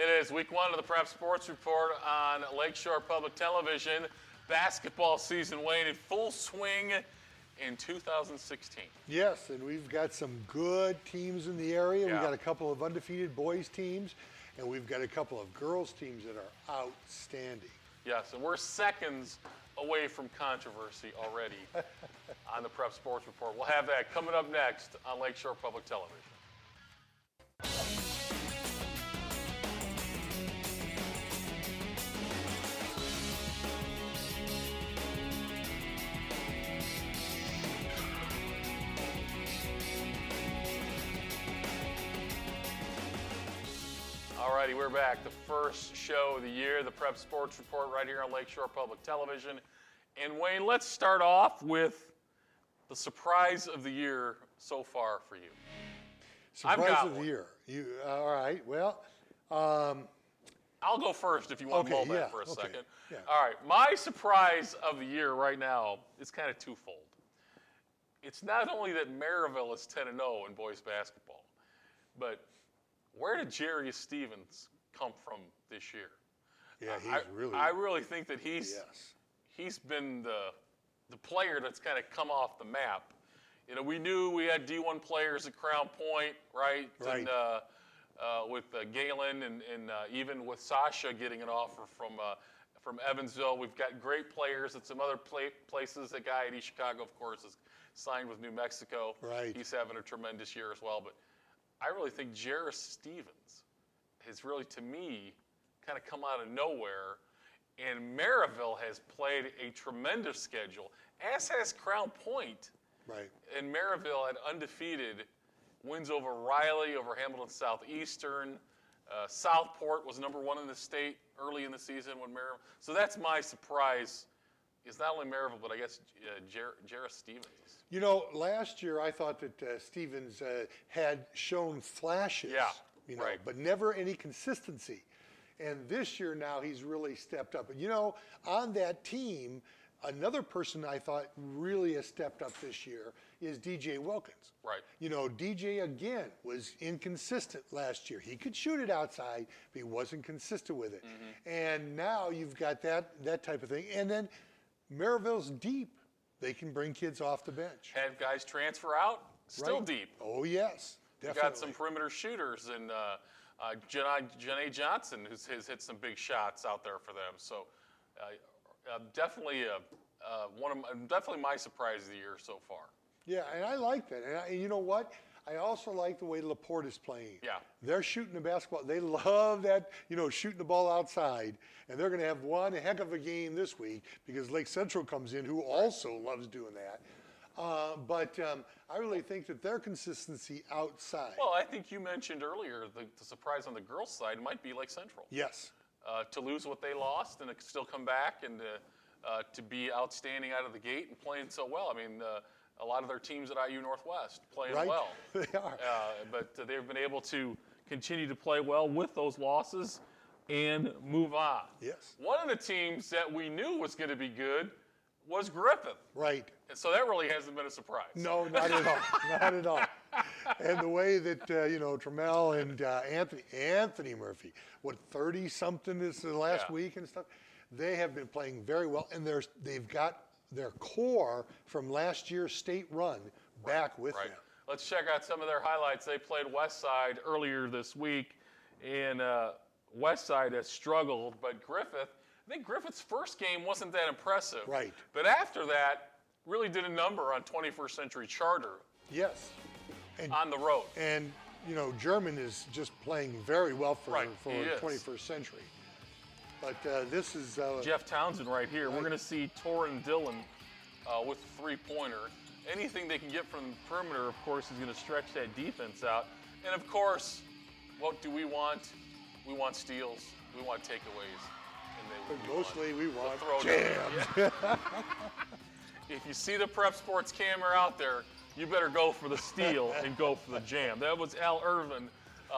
It is week one of the Prep Sports Report on Lakeshore Public Television. Basketball season, Wayne, in full swing in 2016. Yes, and we've got some good teams in the area. Yeah. We've got a couple of undefeated boys teams, and we've got a couple of girls teams that are outstanding. Yes, and we're seconds away from controversy already on the Prep Sports Report. We'll have that coming up next on Lakeshore Public Television. Alrighty, we're back. The first show of the year, the Prep Sports Report, right here on Lakeshore Public Television. And Wayne, let's start off with the surprise of the year so far for you. Surprise of the year. All right, well. I'll go first if you want to mull that for a okay, second. yeah. All right, my surprise of the year right now is kind of twofold. It's not only that Maryville is 10-0 in boys basketball, but where did Jerry Stevens come from this year? Yeah, I really think that he's been the player that's kind of come off the map. You know, we knew we had D1 players at Crown Point, right? Right. And with Galen and even with Sasha getting an offer from Evansville, we've got great players at some other places. The guy at East Chicago, of course, is signed with New Mexico. Right. He's having a tremendous year as well. But I really think Jerris Stevens has really, to me, kind of come out of nowhere. And Maryville has played a tremendous schedule, as has Crown Point. Right. And Maryville had undefeated wins over Riley, over Hamilton Southeastern. Southport was #1 in the state early in the season when Maryville. So that's my surprise. Is not only Maryville, but I guess Jerris Stevens. You know, last year I thought that Stevens had shown flashes, right. but never any consistency. And this year now he's really stepped up. And you know, on that team, another person I thought really has stepped up this year is DJ Wilkins. Right. You know, DJ again was inconsistent last year. He could shoot it outside, but he wasn't consistent with it. Mm-hmm. And now you've got that type of thing. And then Maryville's deep. They can bring kids off the bench. Had guys transfer out, still deep. Oh, yes, definitely. We got some perimeter shooters, and Janae Johnson has hit some big shots out there for them. So definitely definitely my surprise of the year so far. Yeah, and I like that. And you know what? I also like the way LaPorte is playing. Yeah. They're shooting the basketball. They love that, shooting the ball outside. And they're going to have one heck of a game this week because Lake Central comes in, who also loves doing that. But I really think that their consistency outside. Well, I think you mentioned earlier the surprise on the girls' side might be Lake Central. Yes. To lose what they lost and to still come back and to be outstanding out of the gate and playing so well. I mean, a lot of their teams at IU Northwest playing well. They are. But they've been able to continue to play well with those losses and move on. Yes. One of the teams that we knew was going to be good was Griffith. Right. And so that really hasn't been a surprise. No, not at all. Not at all. And the way that, Trammell and Anthony Murphy, 30-something is the last week and stuff, they have been playing very well. And they've got their core from last year's state run back with them. Let's check out some of their highlights. They played Westside earlier this week, and Westside has struggled, but I think Griffith's first game wasn't that impressive. Right. But after that, really did a number on 21st Century Charter. Yes. On the road. And, German is just playing very well for 21st Century. But this is Jeff Townsend right here. We're going to see Torrin Dillon with a three-pointer. Anything they can get from the perimeter, of course, is going to stretch that defense out. And, of course, what do we want? We want steals. We want takeaways. But mostly we want jams. Yeah. If you see the Prep Sports camera out there, you better go for the steal and go for the jam. That was Al Irvin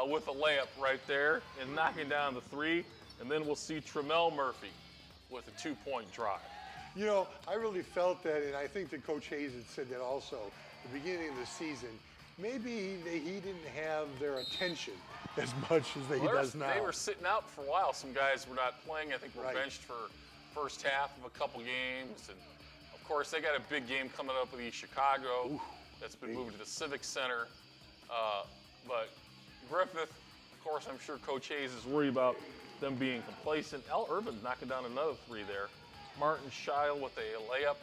with a layup right there and knocking down the three. And then we'll see Trammell Murphy with a 2-point drive. I really felt that, and I think that Coach Hayes had said that also, at the beginning of the season, maybe he didn't have their attention as much as he does now. They were sitting out for a while. Some guys were not playing. I think were benched for first half of a couple games. And, of course, they got a big game coming up with East Chicago. Ooh, that's been moved to the Civic Center. But Griffith, of course, I'm sure Coach Hayes is worried about them being complacent. Al Urban's knocking down another three there. Martin Scheil with a layup.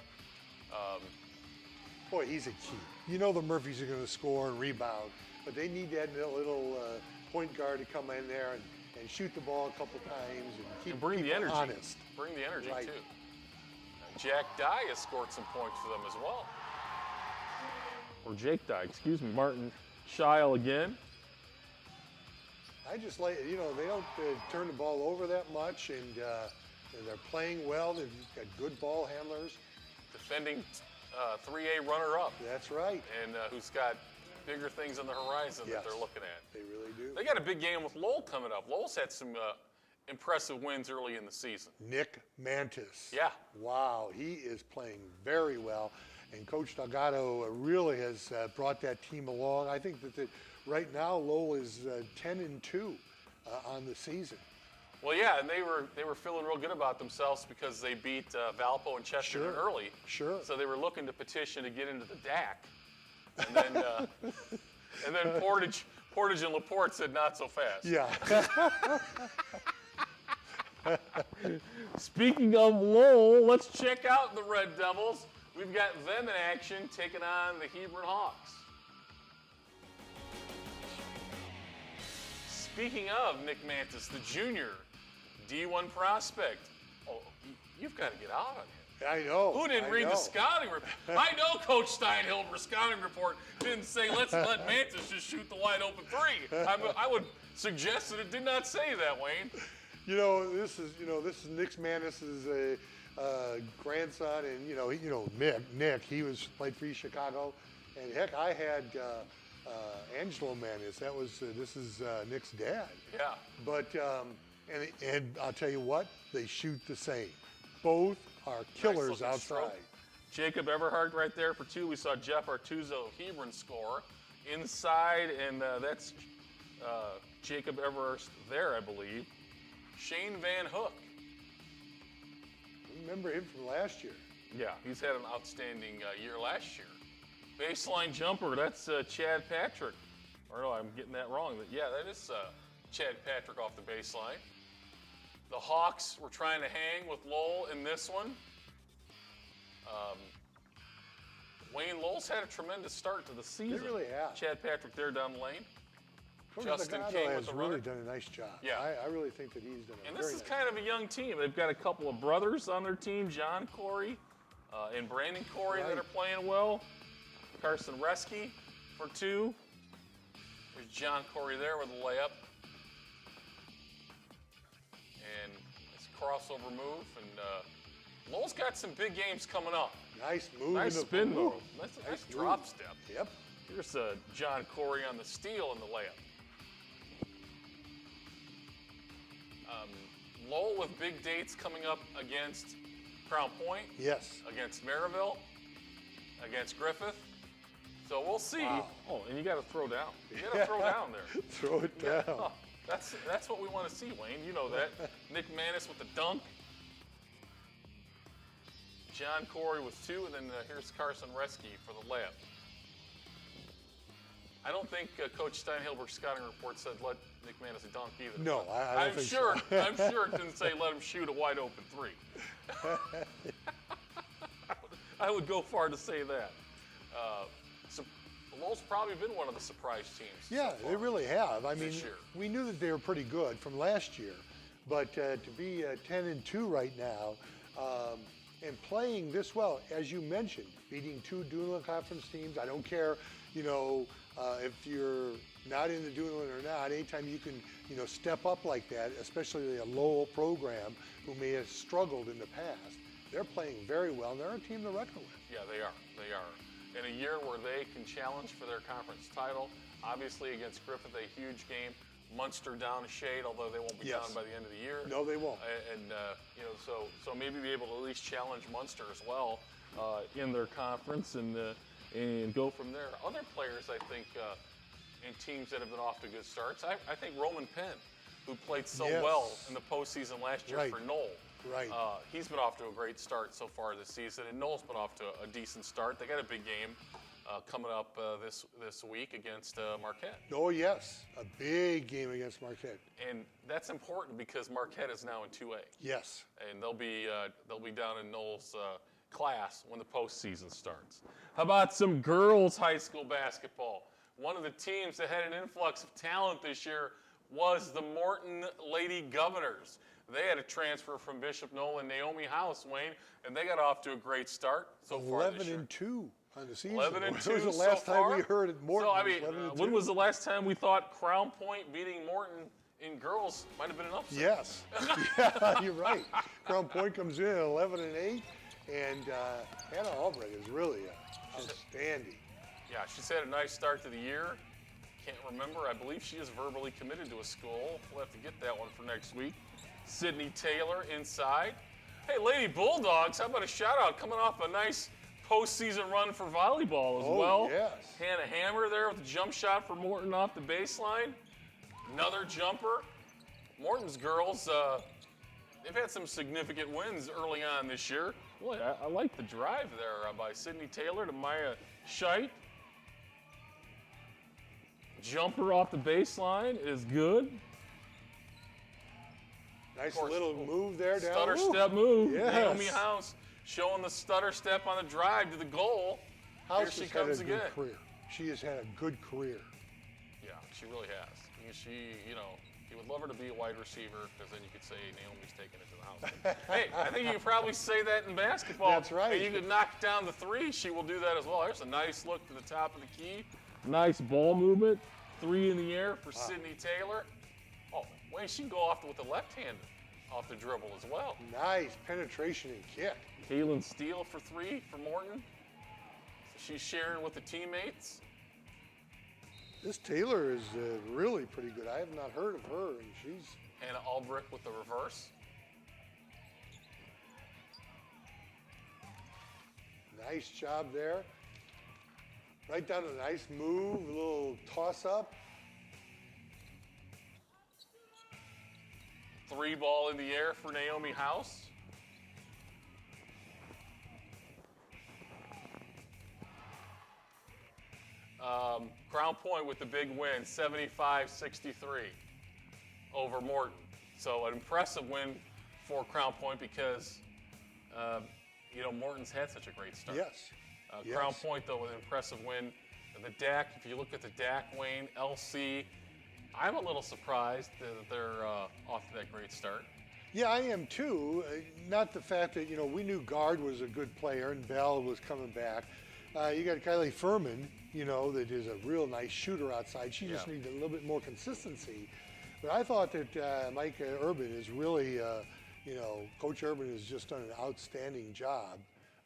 Boy, he's a key. You know the Murphys are going to score and rebound, but they need that little point guard to come in there and shoot the ball a couple times and keep bring the energy. Honest. Bring the energy, Right. too. Jack Dye has scored some points for them as well. Or Jake Dye, excuse me. Martin Scheil again. I just like, they don't turn the ball over that much, and they're playing well. They've got good ball handlers. Defending 3A runner-up. That's right. And who's got bigger things on the horizon that they're looking at. They really do. They got a big game with Lowell coming up. Lowell's had some impressive wins early in the season. Nick Mantis. Yeah. Wow, he is playing very well. And Coach Delgado really has brought that team along. I think that right now Lowell is 10-2 on the season. Well, yeah, and they were feeling real good about themselves because they beat Valpo and Chesterton early. Sure. So they were looking to petition to get into the DAC. And then Portage and LaPorte said not so fast. Yeah. Speaking of Lowell, let's check out the Red Devils. We've got them in action taking on the Hebron Hawks. Speaking of Nick Mantis, the junior D1 prospect. Oh, you've got to get out on him. I know. Who didn't read the scouting report? I know Coach Steinhilber's scouting report didn't say let's let Mantis just shoot the wide open three. I would suggest that it did not say that, Wayne. This is Nick Mantis's grandson, and Nick. He played for East Chicago, and heck, I had Angelo Mantis. This is Nick's dad. Yeah. But and I'll tell you what, they shoot the same. Both are killers nice outside. Stroke. Jacob Everhart right there for two. We saw Jeff Artuzo of Hebron score inside, and that's Jacob Everhart there, I believe. Shane Van Hook. Remember him from last year. Yeah, he's had an outstanding year last year. Baseline jumper, that's Chad Patrick. Or no, I'm getting that wrong. Yeah, that is Chad Patrick off the baseline. The Hawks were trying to hang with Lowell in this one. Wayne, Lowell's had a tremendous start to the season. They really have. Chad Patrick there down the lane. Coach Justin Delgado King with has the really runner. done a nice job. Yeah. I really think that he's done a And very this is nice kind of a young team. They've got a couple of brothers on their team, John Corey and Brandon Corey, that are playing well. Carson Reski for two. There's John Corey there with a layup. And it's a crossover move. And Lowell's got some big games coming up. Nice move. Nice spin move. Nice move. drop step. Yep. Here's John Corey on the steal and the layup. Lowell with big dates coming up against Crown Point. Yes. Against Maryville. Against Griffith. So we'll see. Wow. Oh, and you got to throw down. You got to throw down there. Throw it down. Oh, that's what we want to see, Wayne. You know that. Nick Mantis with the dunk. John Corey with two, and then here's Carson Reski for the layup. I don't think Coach Steinhilber's scouting report said let Nick Mantis dunk either. No, I don't think sure. so. I'm sure it didn't say let him shoot a wide open three. I would go far to say that. So Lowell's probably been one of the surprise teams. Yeah, so they really have. I mean, this year. we knew that they were pretty good from last year, but to be 10-2 right now and playing this well, as you mentioned, beating two Duneland Conference teams. I don't care, if you're not in the Duneland or not. Anytime you can, step up like that, especially a Lowell program who may have struggled in the past, they're playing very well. And they're a team to reckon with. Yeah, they are. They are. In a year where they can challenge for their conference title, obviously against Griffith, a huge game. Munster down a shade, although they won't be down by the end of the year. No, they won't. And so maybe be able to at least challenge Munster as well in their conference. And and go from there. Other players, I think, and teams that have been off to good starts. I think Roman Penn, who played so well in the postseason last year for Knoll. Right. He's been off to a great start so far this season, and Knoll's been off to a decent start. They got a big game coming up this week against Marquette. Oh, yes. A big game against Marquette. And that's important because Marquette is now in 2A. Yes. And they'll be down in Knoll's class when the postseason starts. How about some girls high school basketball? One of the teams that had an influx of talent this year was the Morton Lady Governors. They had a transfer from Bishop Nolan, Naomi House, Wayne, and they got off to a great start so far this year. 11-2 on the season. 11-2 When was the so last far? time we heard it? Morton. So, I mean, 11-2. when was the last time we thought Crown Point beating Morton in girls might have been an upset? Yes. Yeah, you're right. Crown Point comes in at 11-8, and Hannah Albright is really outstanding. Yeah, she's had a nice start to the year. Can't remember. I believe she is verbally committed to a school. We'll have to get that one for next week. Sydney Taylor inside. Hey, Lady Bulldogs, how about a shout out coming off a nice postseason run for volleyball as well. Yes. Hannah Hammer there with a jump shot for Morton off the baseline. Another jumper. Morton's girls, they've had some significant wins early on this year. Boy, I like the drive there by Sydney Taylor to Maya Scheit. Jumper off the baseline is good. Nice little move there down. Stutter step move. Yes. Naomi House showing the stutter step on the drive to the goal. House Here she has comes had a again. good career. She has had a good career. Yeah, she really has. She, you would love her to be a wide receiver because then you could say Naomi's taking it to the house. Hey, I think you could probably say that in basketball. That's right. And you could knock down the three. She will do that as well. There's a nice look to the top of the key. Nice ball movement. 3 in the air for Sydney Taylor. Oh, Wayne, she can go off with the left hand off the dribble as well. Nice penetration and kick. Kaylin Steele for 3 for Morton. So she's sharing with the teammates. This Taylor is really pretty good. I have not heard of her, and she's... Hannah Albright with the reverse. Nice job there. Right down a nice move, a little toss-up. 3 ball in the air for Naomi House. Crown Point with the big win, 75-63 over Morton. So an impressive win for Crown Point because, Morton's had such a great start. Yes. Crown Point, though, with an impressive win. The DAC, if you look at the DAC, Wayne, LC, I'm a little surprised that they're off to that great start. Yeah, I am too. Not the fact that, we knew Guard was a good player and Bell was coming back. You got Kylie Furman, that is a real nice shooter outside. She just needs a little bit more consistency. But I thought that Mike Urban is really, Coach Urban has just done an outstanding job.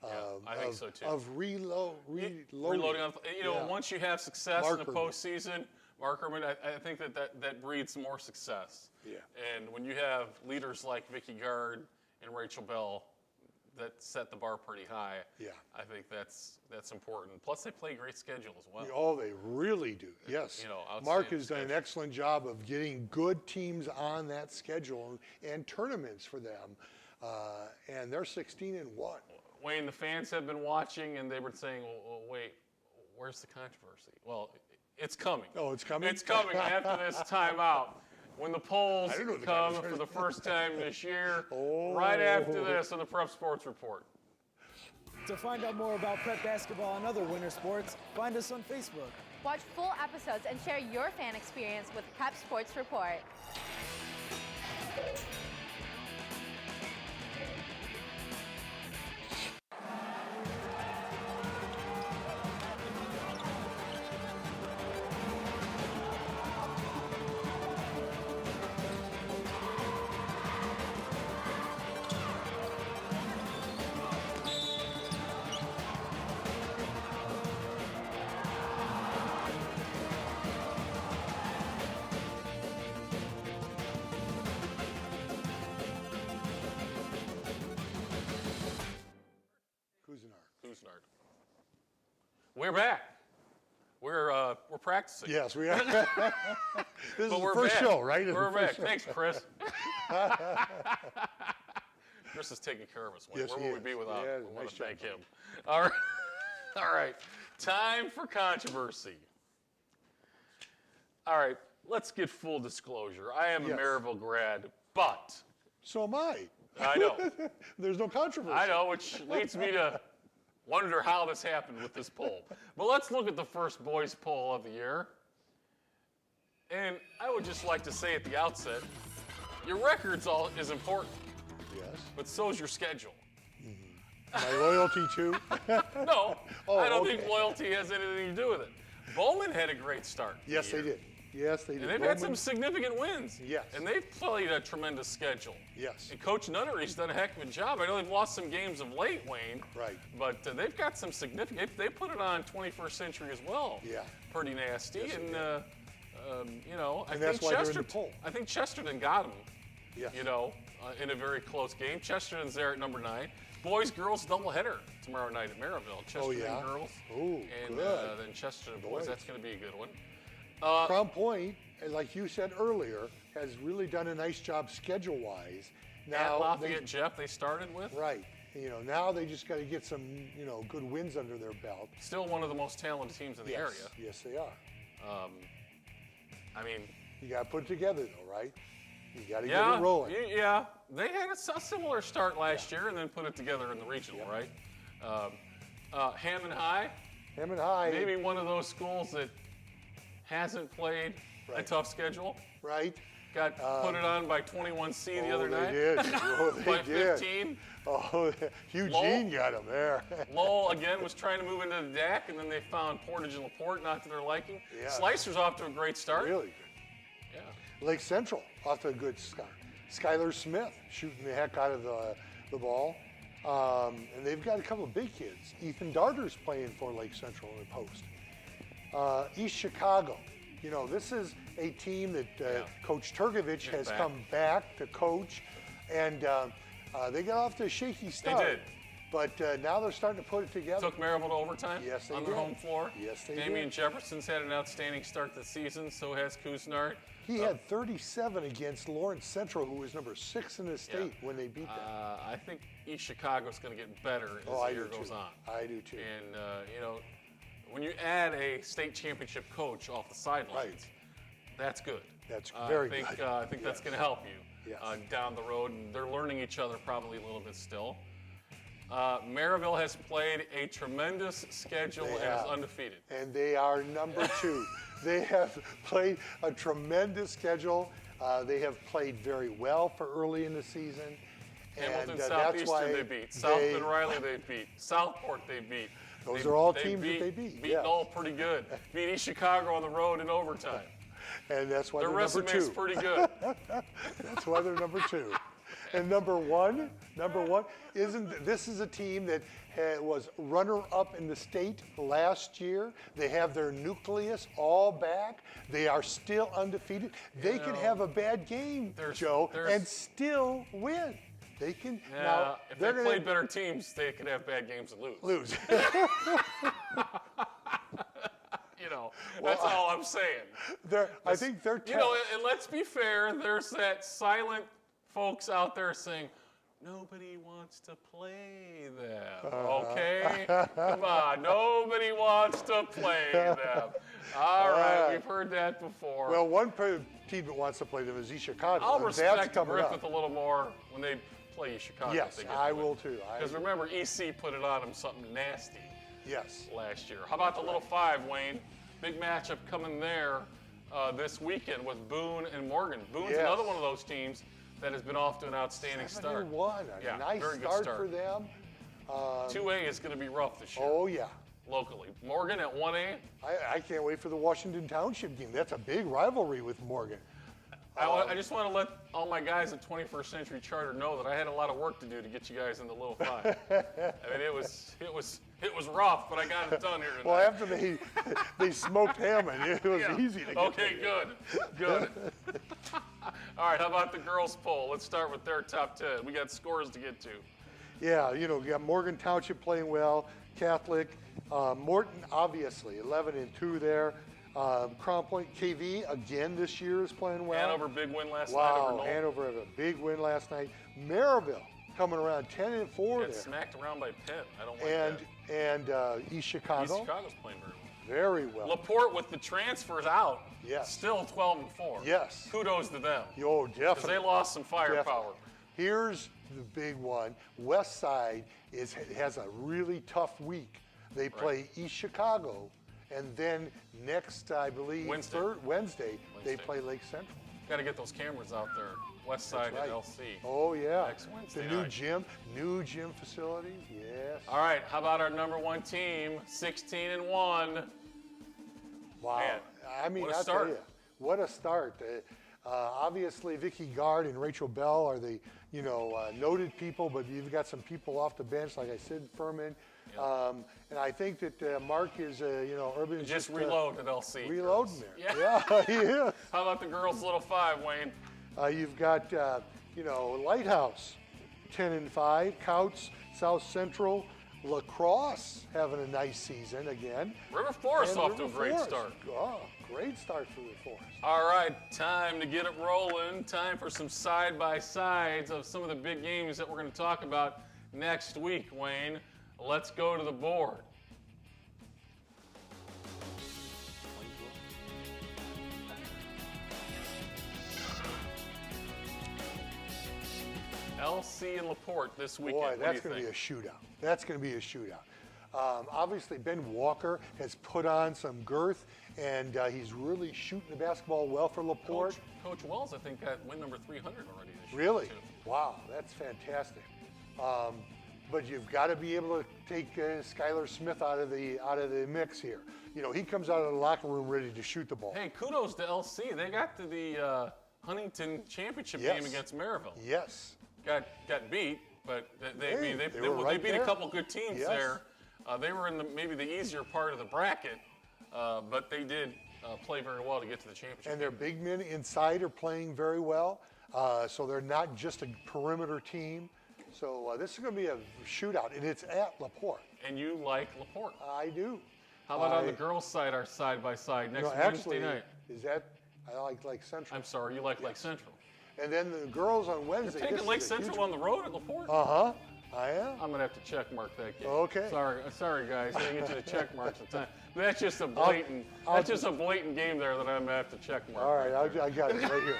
I think so too. Of reloading. Once you have success in the Urban. postseason, Mark Urban, I think that breeds more success. Yeah. And when you have leaders like Vicky Gard and Rachel Bell that set the bar pretty high, I think that's important. Plus, they play a great schedule as well. Oh, they really do. Yes. Mark has done an excellent job of getting good teams on that schedule and tournaments for them. And they're 16-1. Wayne, the fans have been watching and they were saying, well, wait, where's the controversy? Well, it's coming. Oh, it's coming? It's coming after this timeout. When the polls come for the first time this year, right after this on the Prep Sports Report. To find out more about prep basketball and other winter sports, find us on Facebook. Watch full episodes and share your fan experience with Prep Sports Report. We're back. We're practicing. Yes, we are. This is But the we're first back. show, right? We're back. Thanks, Chris. Chris is taking care of us. Yes, Where he would we be is. without Yeah, him? We want nice to job, thank him. All right. All right. Time for controversy. All right. Let's get full disclosure. I am a Yes. Maryville grad, but So am I. I know. There's no controversy. I know, which leads me to wonder how this happened with this poll. But let's look at the first boys poll of the year. And I would just like to say at the outset, your record's all is important, Yes. but so's your schedule. My loyalty too. No, Oh, I don't okay. think loyalty has anything to do with it. Bowman had a great start. Yes, they did. Yes, they did. And they've had Bowman- some significant wins. Yes. And they've played a tremendous schedule. Yes. And Coach Nunnery's done a heck of a job. I know they've lost some games of late, Wayne. Right. But they've got some significant. They put it on 21st Century as well. Yeah. Pretty nasty. Yes, they and did. you know, And that's why they're in the poll. I think Chesterton got them. Yes. You know, in a very close game. Chesterton's there at number 9. Boys, girls doubleheader tomorrow night at Maryville. Chesterton yeah? girls. Ooh, and good. then Chesterton boys. Boys. That's going to be a good one. Crown Point, and like you said earlier, has really done a nice job schedule-wise. At Now, Lafayette Jeff, they started with. right. You know, now they just got to get some, good wins under their belt. Still one of the most talented teams in the Yes. area. Yes, they are. I mean, You got to put it together, though, right? You got to yeah, get it rolling. yeah. They had a similar start last year and then put it together in the regional, right? Hammond High, Hammond High, maybe one of those schools that hasn't played a Right. tough schedule. right? Got put it on by 21C the other they night. did. Oh, they By did. 15. Oh, Eugene got him there. Lowell again was trying to move into the DAC, and then they found Portage and LaPorte not to their liking. Yeah. Slicer's off to a great start. Really good. Yeah. Lake Central off to a good start. Skylar Smith shooting the heck out of the ball. And they've got a couple of big kids. Ethan Darter's playing for Lake Central in the post. East Chicago. You know, this is a team that Coach Turgovich has back. come back to coach. And they got off to a shaky start. did. But now they're starting to put it together. Took Maryville to overtime Yes, they on their did. home floor. Yes, they Damian did. Jefferson's had an outstanding start to the season, so has Kuznart. He had 37 against Lawrence Central, who was number 6 in the state when they beat them. I think East Chicago's going to get better as I the year do goes too. on. I do too. And, you know, when you add a state championship coach off the sidelines, Right. that's good. That's very I think, good. I think that's Yes. going to help you Yes. down the road, and they're learning each other probably a little bit still. Maryville has played a tremendous schedule They and have. is undefeated. And they are number 2. They have played a tremendous schedule. They have played very well for early in the season. Hamilton and that's Southeastern why they beat. South Bend Riley they beat. Southport they beat. Those are all teams that they beat, Beat yes. Knoll pretty good. Beat East Chicago on the road in overtime. And that's why Their they're number resume's 2. pretty good. That's why they're number 2. And number one, this is a team that was runner-up in the state last year. They have their nucleus all back. They are still undefeated. They can know, have a bad game, there's- Joe, there's- and still win. They can. Yeah, now, if they're they gonna played better teams, they could have bad games and lose. lose. You know, that's all I'm saying. I think they're You know, and let's be fair, there's that silent folks out there saying, nobody wants to play them, okay? Come on, nobody wants to play them. All right, we've heard that before. Well, one team that wants to play them is East Chicago. I'll and that's respect coming Griffith up. a little more when they play East Chicago. Yes, I will too. Because remember, EC put it on them something nasty Yes. last year. How about the Little Five, Wayne? Big matchup coming there this weekend with Boone and Morgan. Boone's Yes. another one of those teams that has been off to an outstanding start. 7-1, a Yeah, nice very good start start. for them. 2A is going to be rough this year Oh yeah. locally. Morgan at 1A. I can't wait for the Washington Township game. That's a big rivalry with Morgan. I just want to let all my guys at 21st Century Charter know that I had a lot of work to do to get you guys in the Little Five. I mean, it was rough, but I got it done here tonight. Well, after they smoked Hammond, it was Yeah. easy to get. Okay, good. All right, how about the girls' poll? Let's start with their top 10. We got scores to get to. Yeah, you got Morgan Township playing well, Catholic, Morton, obviously, 11-2 there. Crown Point KV again this year is playing well. Hanover, big win last night Wow, over Knoll. Hanover had a big win last night. Maryville coming around 10-4 Got there. smacked around by Penn. I don't like And that. East Chicago, East Chicago's playing very well. very well. LaPorte with the transfers out, Yes. still 12-4. Yes. Kudos to them. Oh, Because definitely. they lost some firepower. Definitely. Here's the big one. West Side has a really tough week. They play East Chicago, and then next, I believe, Wednesday, they play Lake Central. Got to get those cameras out there. West Side Right. at LC. Oh, yeah. Next Wednesday The night. new gym facilities, yes. All right, how about our number one team, 16-1? Wow. Man, I mean, what a I'll start. tell you, what a start. Obviously, Vicky Gard and Rachel Bell are the, noted people, but you've got some people off the bench, like I said, Furman. And I think that Mark is, Urban is Just reload at LC. reloading there. Yeah. Yeah, he is. How about the girls' little five, Wayne? You've got, Lighthouse, 10-5, Couts, South Central, Lacrosse having a nice season again. River Forest And off to a River great Forest. start. Oh, great start for the Forest. All right, time to get it rolling. Time for some side-by-sides of some of the big games that we're going to talk about next week, Wayne. Let's go to the board. LC and LaPorte this weekend. Boy, What do that's you going to be think? a shootout. That's going to be a shootout. Obviously, Ben Walker has put on some girth, and he's really shooting the basketball well for LaPorte. Coach Wells, I think, got win number 300 already this year. Really? too. Wow, that's fantastic. But you've got to be able to take Skylar Smith out of the mix here. He comes out of the locker room ready to shoot the ball. Hey, kudos to LC. They got to the Huntington championship Yes. game against Maryville. Yes. Got beat, but they were right beat there. a couple good teams Yes. there. They were in maybe the easier part of the bracket, but they did play very well to get to the championship. And their big men inside are playing very well, so they're not just a perimeter team. So this is going to be a shootout, and it's at LaPorte. And you like LaPorte. I do. How about on the girls' side, our side-by-side next Wednesday Actually, night? is that I like Lake Central. I'm sorry, you like Lake Central. And then the girls on Wednesday. Taking Lake Central on the road at LaPorte? Uh-huh. I am. I'm gonna have to check mark that game. Okay. Sorry guys, I didn't get you to check mark the time. That's just a blatant. That's just a blatant game there that I'm gonna have to check mark. All right, there. I got it right here.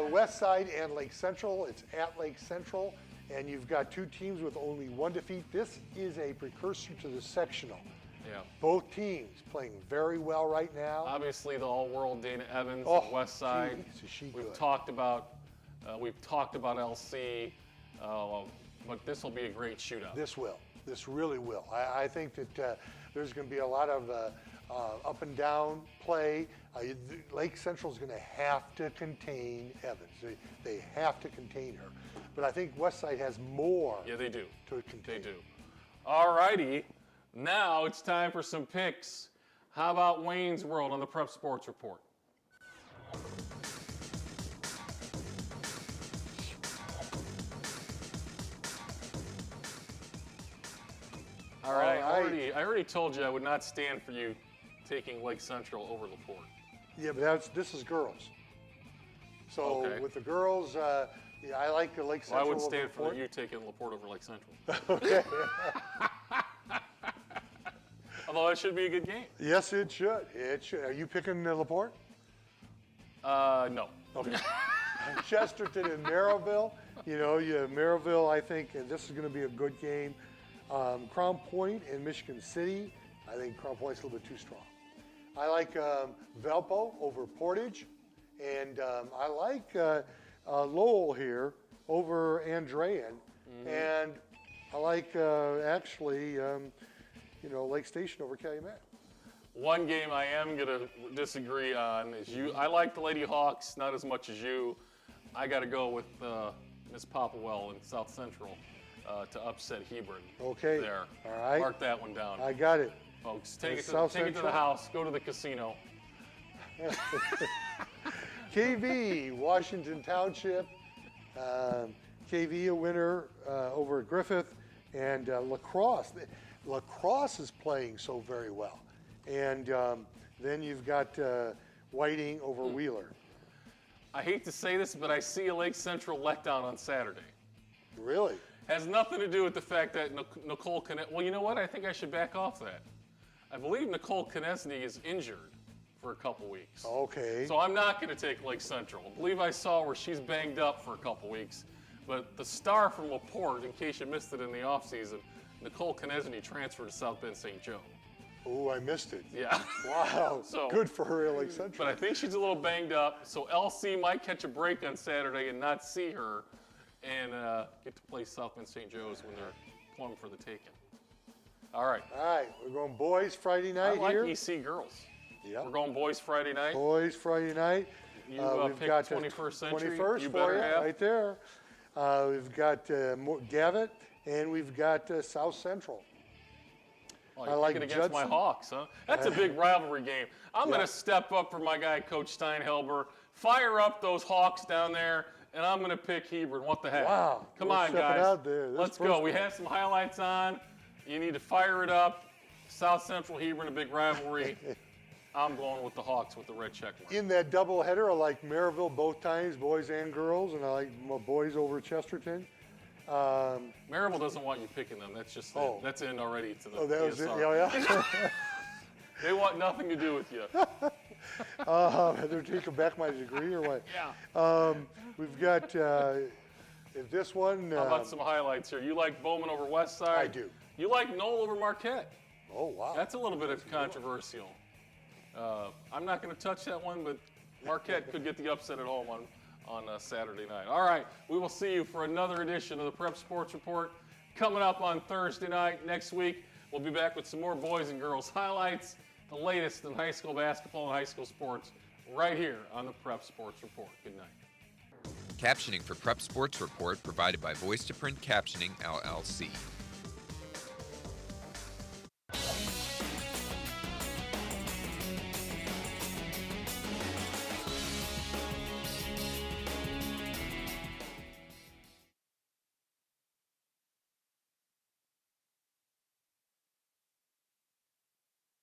West Side and Lake Central. It's at Lake Central, and you've got two teams with only one defeat. This is a precursor to the sectional. Yeah. Both teams playing very well right now. Obviously, the all-world Dana Evans, Oh, on the West Side. geez, is she We've good. talked about LC, but this will be a great shootout. This really will. I think that there's going to be a lot of up and down play. Lake Central is going to have to contain Evans. They have to contain her. But I think Westside has more Yeah, they do. to contain. They do. All righty. Now it's time for some picks. How about Wayne's World on the Prep Sports Report? All right, I already told you I would not stand for you taking Lake Central over LaPorte. Yeah, but this is girls. So Okay. with the girls, yeah, I like the Lake Well, I Central. would stand over for you taking LaPorte over Lake Central. Okay. Although it should be a good game. Yes, it should. It should. Are you picking Laporte? No. Okay. Chesterton and Maryville. Maryville, I think, and this is going to be a good game. Crown Point and Michigan City. I think Crown Point's a little bit too strong. I like Valpo over Portage, and I like Lowell here over Andrean, and I like Lake Station over Calumet. One game I am going to disagree on is you. I like the Lady Hawks, not as much as you. I got to go with Miss Popplewell in South Central to upset Hebron. Okay. There. All right. Mark that one down. I got it. Folks, take it to South the Central? house, go to the casino. KV, Washington Township. KV a winner over Griffith, and Lacrosse. lacrosse is playing so very well. And then you've got Whiting over Wheeler. I hate to say this, but I see a Lake Central letdown on Saturday. Really? Has nothing to do with the fact that Nicole Knesny, well, you know what? I think I should back off that. I believe Nicole Knesny is injured for a couple weeks. Okay. So I'm not going to take Lake Central. I believe I saw where she's banged up for a couple weeks. But the star from LaPorte, in case you missed it in the offseason, Nicole Knesny transferred to South Bend St. Joe. Oh, I missed it. Yeah. Wow. So, good for her at Lake Central. But I think she's a little banged up. So LC might catch a break on Saturday and not see her and get to play South Bend St. Joe's when they're plumb for the taking. All right. All right, we're going boys Friday night I like here. EC girls. Yep. We're going boys Friday night. Boys Friday night. You We've picked got 21st Century. 21st You for better you, have. right there. We've got Gavitt, and we've got South Central. Oh, I you're like picking against my Judson. Hawks, huh? That's a big rivalry game. I'm Yeah. going to step up for my guy, Coach Steinhelber. Fire up those Hawks down there, and I'm going to pick Hebron. What the heck? Wow. Come We're on, stepping guys. out there. This Let's first go. We one. have some highlights on. You need to fire it up. South Central Hebron, a big rivalry. I'm going with the Hawks with the red check mark. In that doubleheader, I like Maryville both times, boys and girls, and I like my boys over Chesterton. Maryville doesn't want you picking them. That's just Oh. that's in already to the Oh, that was it? PSR. Yeah. They want nothing to do with you. They're taking back my degree or what? Yeah. We've got this one. How about some highlights here? You like Bowman over West Side? I do. You like Knoll over Marquette? Oh, wow. That's a little bit of controversial. I'm not going to touch that one, but Marquette could get the upset at home on Saturday night. All right, we will see you for another edition of the Prep Sports Report coming up on Thursday night. Next week, we'll be back with some more boys and girls highlights, the latest in high school basketball and high school sports, right here on the Prep Sports Report. Good night. Captioning for Prep Sports Report provided by Voice to Print Captioning, LLC.